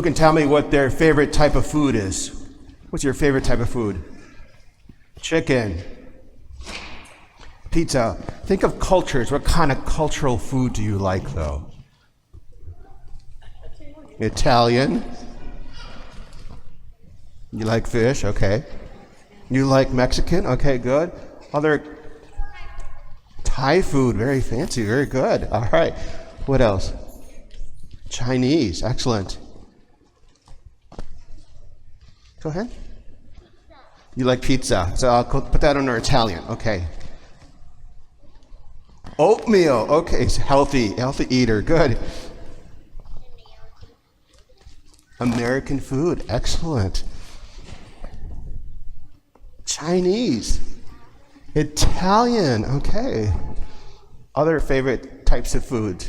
who can tell me what their favorite type of food is? What's your favorite type of food? Chicken. Pizza. Think of cultures. What kind of cultural food do you like, though? Italian. You like fish? Okay. You like Mexican? Okay, good. Other Thai food, very fancy, very good. All right. What else? Chinese, excellent. Go ahead. You like pizza. So I'll put that under Italian. Okay. Oatmeal. Okay, it's healthy eater. Good. American food. Excellent. Chinese. Italian. Okay. Other favorite types of food?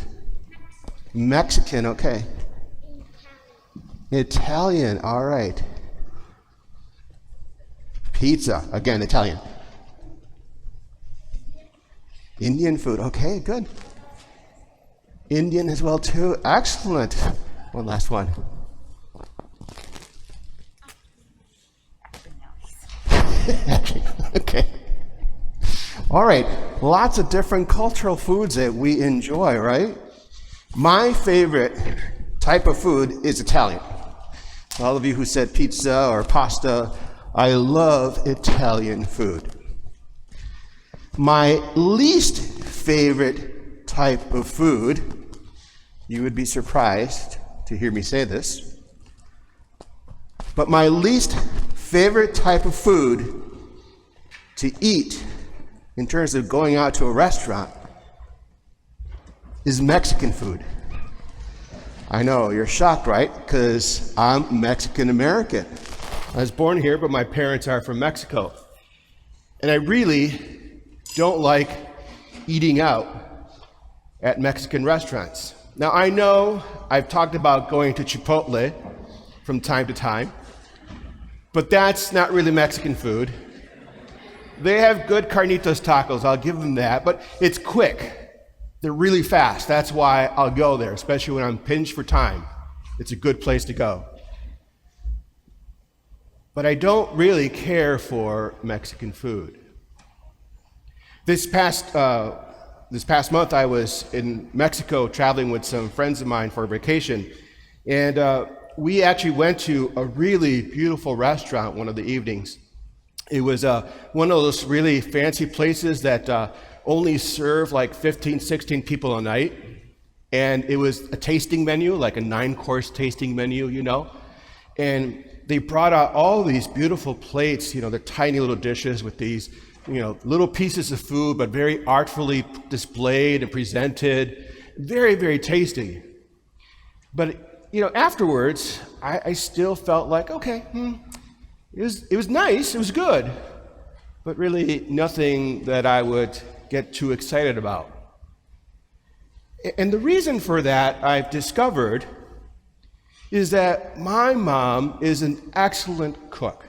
Mexican. Okay. Italian. All right. Pizza. Again, Italian. Indian food. Okay, good. Indian as well, too. Excellent. One last one. Okay. All right. Lots of different cultural foods that we enjoy, right? My favorite type of food is Italian. All of you who said pizza or pasta, I love Italian food. My least favorite type of food, you would be surprised to hear me say this, but my least favorite type of food to eat in terms of going out to a restaurant is Mexican food. I know, you're shocked, right? Because I'm Mexican American. I was born here, but my parents are from Mexico. And I really don't like eating out at Mexican restaurants. Now, I know I've talked about going to Chipotle from time to time, but that's not really Mexican food. They have good carnitas tacos, I'll give them that, but it's quick. They're really fast. That's why I'll go there, especially when I'm pinched for time. It's a good place to go. But I don't really care for Mexican food. This past month, I was in Mexico traveling with some friends of mine for a vacation, and we actually went to a really beautiful restaurant one of the evenings. It was one of those really fancy places that only serve like 15, 16 people a night, and it was a tasting menu, like a 9-course tasting menu, you know, and they brought out all these beautiful plates, you know, they're tiny little dishes with these, you know, little pieces of food, but very artfully displayed and presented. Very, very tasty. But, you know, afterwards, I still felt like, okay, it was nice, it was good, but really nothing that I would get too excited about. And the reason for that, I've discovered, is that my mom is an excellent cook.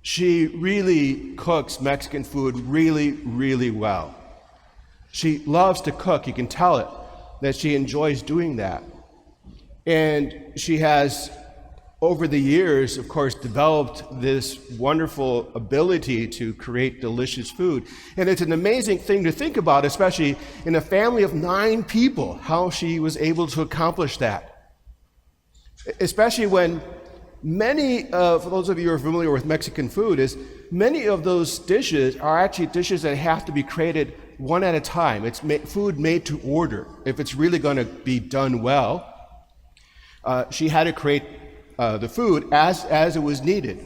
She really cooks Mexican food really, really well. She loves to cook. You can tell it, that she enjoys doing that. And she has, over the years, of course, developed this wonderful ability to create delicious food. And it's an amazing thing to think about, especially in a family of 9 people, how she was able to accomplish that. Especially when for those of you who are familiar with Mexican food, is many of those dishes are actually dishes that have to be created one at a time. It's food made to order. If it's really going to be done well, she had to create the food as it was needed.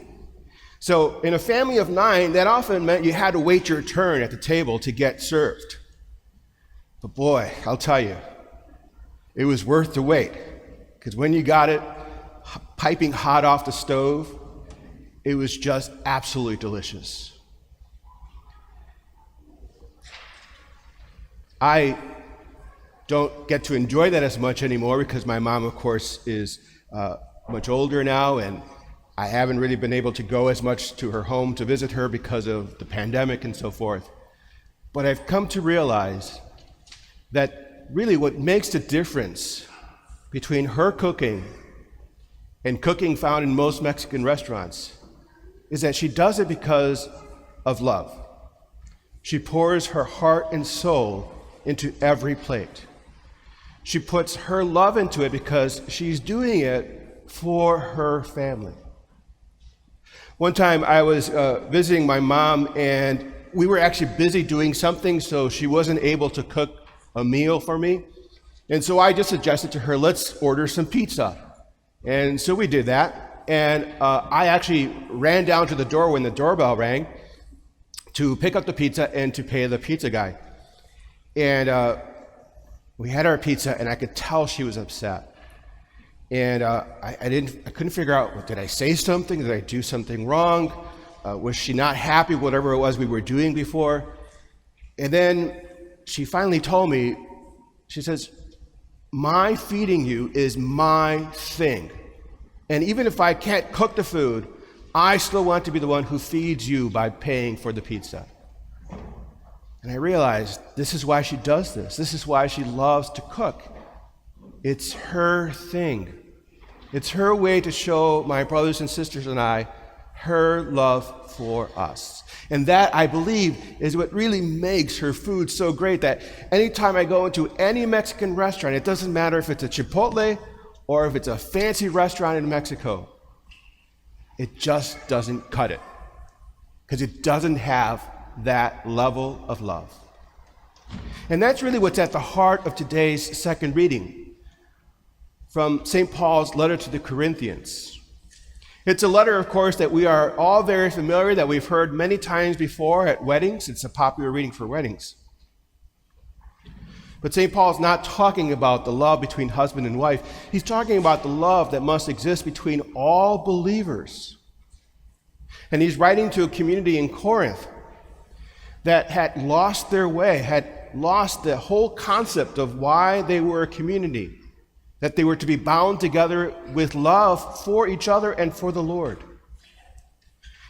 So in a family of 9, that often meant you had to wait your turn at the table to get served. But boy, I'll tell you, it was worth the wait. Because when you got it piping hot off the stove, it was just absolutely delicious. I don't get to enjoy that as much anymore because my mom, of course, is much older now, and I haven't really been able to go as much to her home to visit her because of the pandemic and so forth. But I've come to realize that really what makes the difference between her cooking and cooking found in most Mexican restaurants is that she does it because of love. She pours her heart and soul into every plate. She puts her love into it because she's doing it for her family. One time I was visiting my mom, and we were actually busy doing something, so she wasn't able to cook a meal for me. And so I just suggested to her, let's order some pizza. And so we did that. And I actually ran down to the door when the doorbell rang to pick up the pizza and to pay the pizza guy. And we had our pizza, and I could tell she was upset. And I couldn't figure out, did I say something? Did I do something wrong? Was she not happy with whatever it was we were doing before? And then she finally told me, she says, my feeding you is my thing. And even if I can't cook the food, I still want to be the one who feeds you by paying for the pizza. And I realized this is why she does this. This is why she loves to cook. It's her thing. It's her way to show my brothers and sisters and I her love for us. And that, I believe, is what really makes her food so great, that anytime I go into any Mexican restaurant, it doesn't matter if it's a Chipotle or if it's a fancy restaurant in Mexico, it just doesn't cut it, because it doesn't have that level of love. And that's really what's at the heart of today's second reading from St. Paul's letter to the Corinthians. It's a letter, of course, that we are all very familiar, that we've heard many times before at weddings. It's a popular reading for weddings. But St. Paul's not talking about the love between husband and wife. He's talking about the love that must exist between all believers. And he's writing to a community in Corinth that had lost their way, had lost the whole concept of why they were a community, that they were to be bound together with love for each other and for the Lord.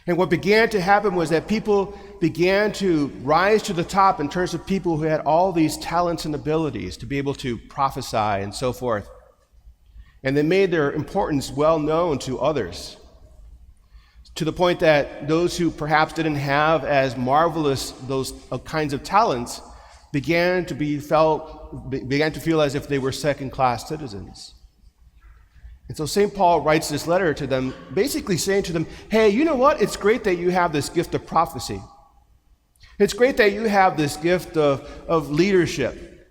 And what began to happen was that people began to rise to the top in terms of people who had all these talents and abilities to be able to prophesy and so forth. And they made their importance well known to others, to the point that those who perhaps didn't have as marvelous those kinds of talents began to feel as if they were second-class citizens. And so St. Paul writes this letter to them, basically saying to them, hey, you know what? It's great that you have this gift of prophecy. It's great that you have this gift of leadership.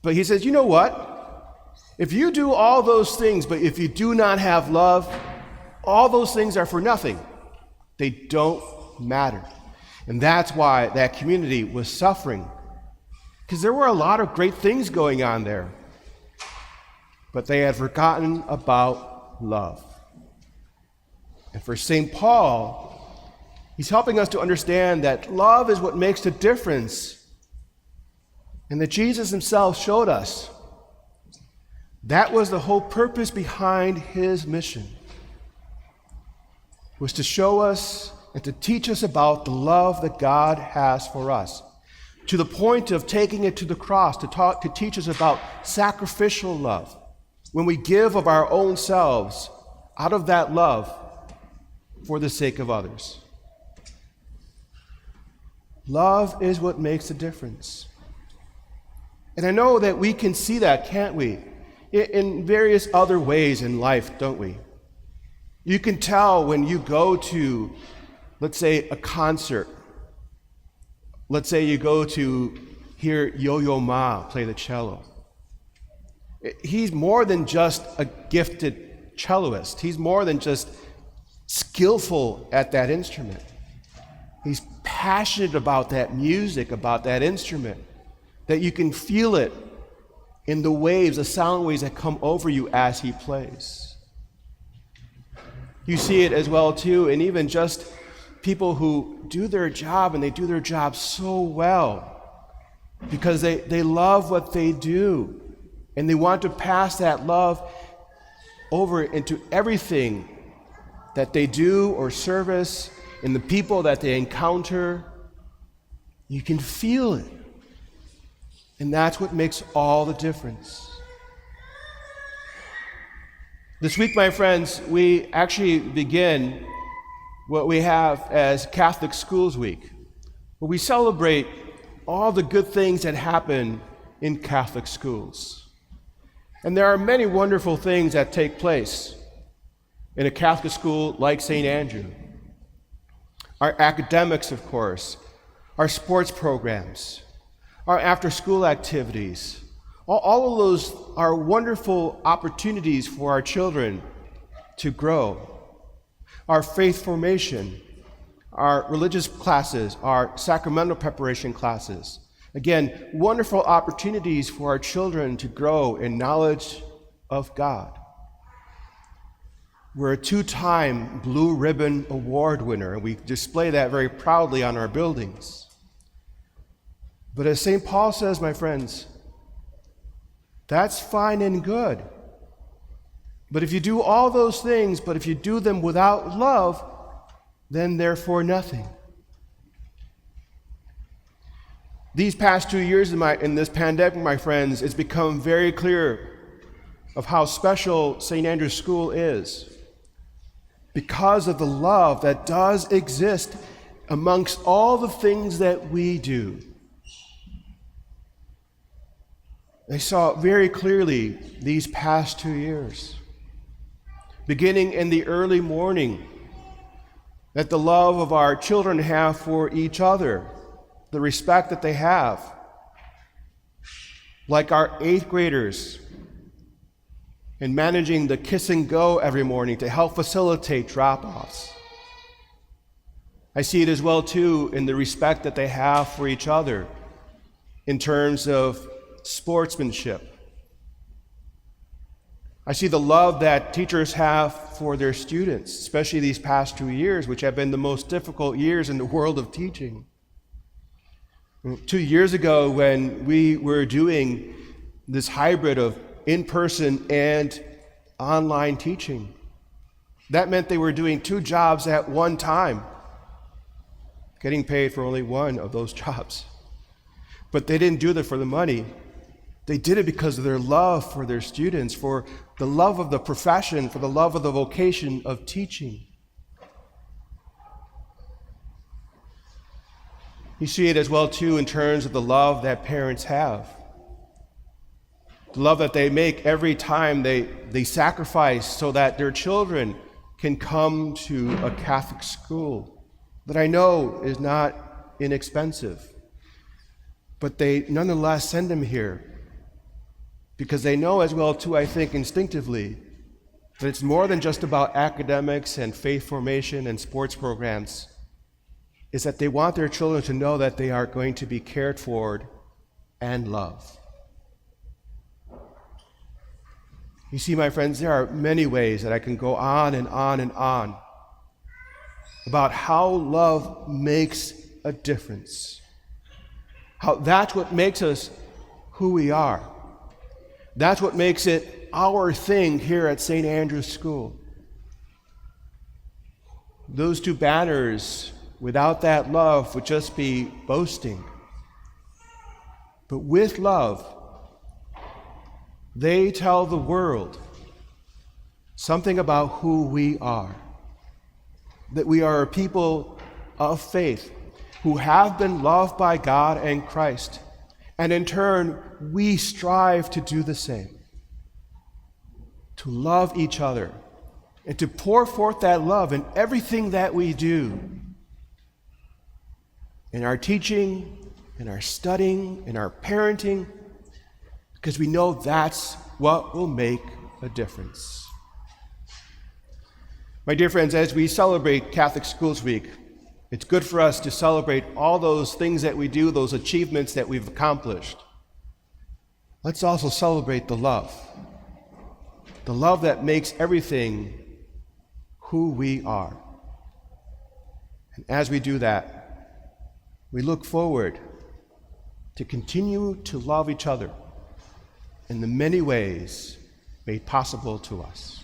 But he says, you know what? If you do all those things, but if you do not have love, all those things are for nothing. They don't matter. And that's why that community was suffering, because there were a lot of great things going on there. But they had forgotten about love. And for St. Paul, he's helping us to understand that love is what makes the difference, and that Jesus himself showed us. That was the whole purpose behind his mission, was to show us and to teach us about the love that God has for us, to the point of taking it to the cross, to teach us about sacrificial love, when we give of our own selves out of that love for the sake of others. Love is what makes a difference. And I know that we can see that, can't we? In various other ways in life, don't we? You can tell when you go to, let's say, a concert. Let's say you go to hear Yo-Yo Ma play the cello. He's more than just a gifted celloist. He's more than just skillful at that instrument. He's passionate about that music, about that instrument, that you can feel it in the waves, the sound waves that come over you as he plays. You see it as well, too, and even just people who do their job, and they do their job so well because they love what they do, and they want to pass that love over into everything that they do or service, in the people that they encounter. You can feel it. And that's what makes all the difference. This week, my friends, we actually begin what we have as Catholic Schools Week, where we celebrate all the good things that happen in Catholic schools. And there are many wonderful things that take place in a Catholic school like St. Andrew. Our academics, of course, our sports programs, our after-school activities, all of those are wonderful opportunities for our children to grow. Our faith formation, our religious classes, our sacramental preparation classes. Again, wonderful opportunities for our children to grow in knowledge of God. We're a 2-time Blue Ribbon Award winner, and we display that very proudly on our buildings. But as St. Paul says, my friends, that's fine and good. But if you do all those things, but if you do them without love, then they're for nothing. These past 2 years in this pandemic, my friends, it's become very clear of how special St. Andrew's School is because of the love that does exist amongst all the things that we do. I saw it very clearly these past 2 years, beginning in the early morning, that the love of our children have for each other, the respect that they have, like our 8th graders, in managing the kiss and go every morning to help facilitate drop-offs. I see it as well, too, in the respect that they have for each other in terms of sportsmanship. I see the love that teachers have for their students, especially these past 2 years, which have been the most difficult years in the world of teaching. 2 years ago, when we were doing this hybrid of in-person and online teaching, that meant they were doing 2 jobs at one time, getting paid for only one of those jobs. But they didn't do that for the money. They did it because of their love for their students, for the love of the profession, for the love of the vocation of teaching. You see it as well, too, in terms of the love that parents have. The love that they make every time they sacrifice so that their children can come to a Catholic school that I know is not inexpensive. But they nonetheless send them here because they know as well, too, I think instinctively, that it's more than just about academics and faith formation and sports programs. Is that they want their children to know that they are going to be cared for and loved. You see, my friends, there are many ways that I can go on and on and on about how love makes a difference. How that's what makes us who we are. That's what makes it our thing here at St. Andrew's School. Those 2 banners, without that love, would just be boasting. But with love, they tell the world something about who we are. That we are a people of faith who have been loved by God and Christ. And in turn, we strive to do the same. To love each other and to pour forth that love in everything that we do. In our teaching, in our studying, in our parenting, because we know that's what will make a difference. My dear friends, as we celebrate Catholic Schools Week, it's good for us to celebrate all those things that we do, those achievements that we've accomplished. Let's also celebrate the love that makes everything who we are. And as we do that, we look forward to continue to love each other in the many ways made possible to us.